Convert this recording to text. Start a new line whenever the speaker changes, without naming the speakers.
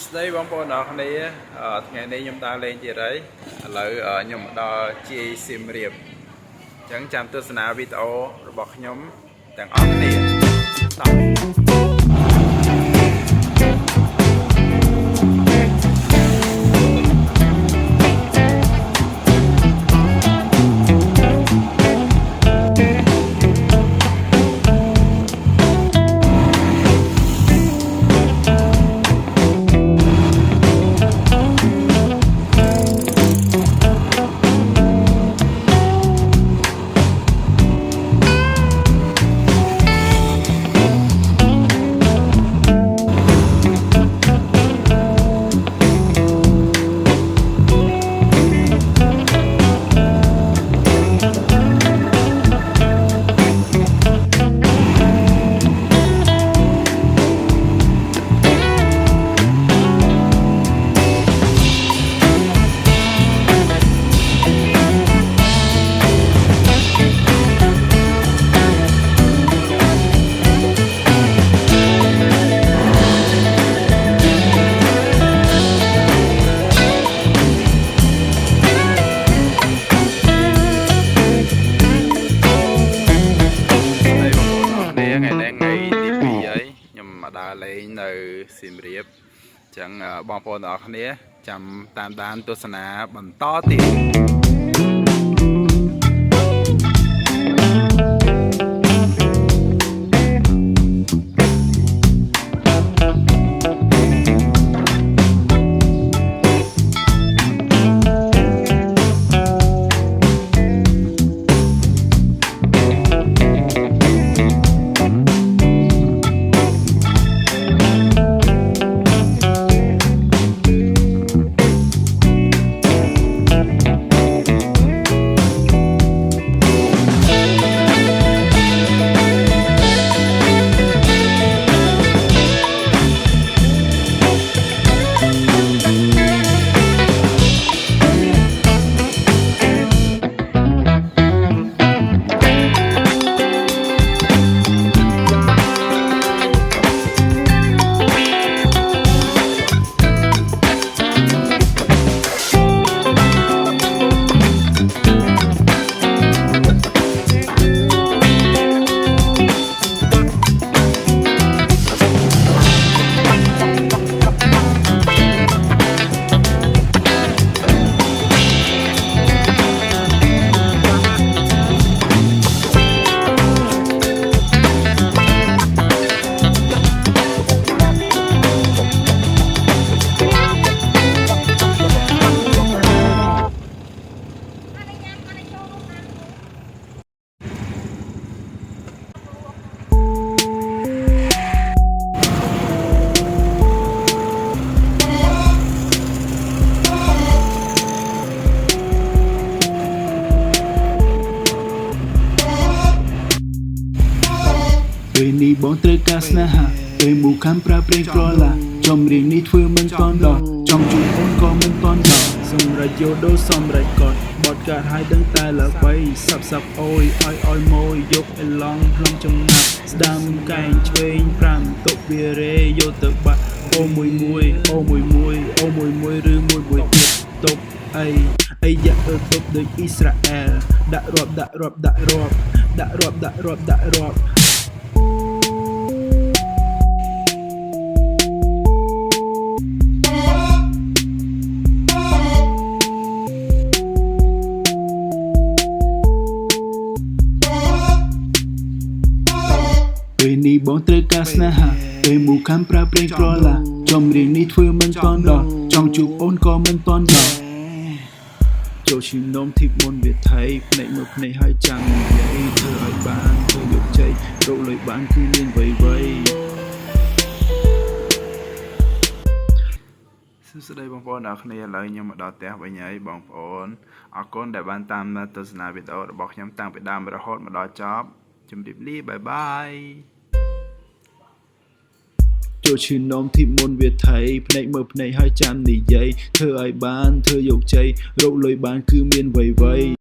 ស្ដីបងប្អូនអរគ្នាថ្ងៃនេះខ្ញុំដើរលេងទៀតហើយឥឡូវខ្ញុំមកដល់ជាយសៀមរាបអញ្ចឹងចាំទស្សនាវីដេអូរបស់ខ្ញុំទាំងអស់គ្នាស្ដាប់ដើរលេងនៅសៀមរាបអញ្ចឹងបងប្អូនទាំងអស់គ្នាចាំតាមដានទស្សនាបន្តទៀត
ពេលនេះបងត្រូវការស្នេហាពេលមូខំប្រើប្រេងក្រឡាចំរៀងនេះធ្វើមិនតន់ដល់ចង់ជួបអូនក៏មិនតន់ដល់សម្រាប់យោដូសម្រាប់កត់បត់កាត់ឲ្យដឹងតែល្បីសាប់អូយឲ្យម៉ួយយកអេឡង់ផ្លងចំណាប់ស្ដាំកែងឆ្វេង5តុវារេយកទៅបាត់អូមួយអូមួយឬមួយទៀតតុបអីយ៉ាតុបដូចអ៊ីស្រាអែលដាក់រាប់ពេលនេះបងត្រូវការស្នេហាពេលមូខំប្រើប្រេងក្រឡាចំរៀងនេះធ្វើមិនតន់ដល់ចង់ជួបអូនក៏មិនតន់ដល់ចូលឈីនំធីបមុនវាថៃភ្នែកមើលភ្នែកហើយចាំនិយាយធ្វើឲ្យបានធ្វើយកជ័យរកលុយបានគឺមានវ័យ
សួស្តីបងប្អូនអរគ្នាឥឡូវខ្ញុំមកដល់ផ្ទះវិញហើយបងប្អូនអរគុណដែលបានតាមដានទស្សនាវីដេអូរបស់ខ្ញុំតាំងពីដើមរហូតមកដល់ចប់ជម្រាបលាបាយបាយ
ចូលឈឺនំធីបមុនវាថៃភ្នែកមើលភ្នែកហើយចាំនិយាយធ្វើឲ្យបានធ្វើយកជ័យរកលុយបានគឺមានវ័យ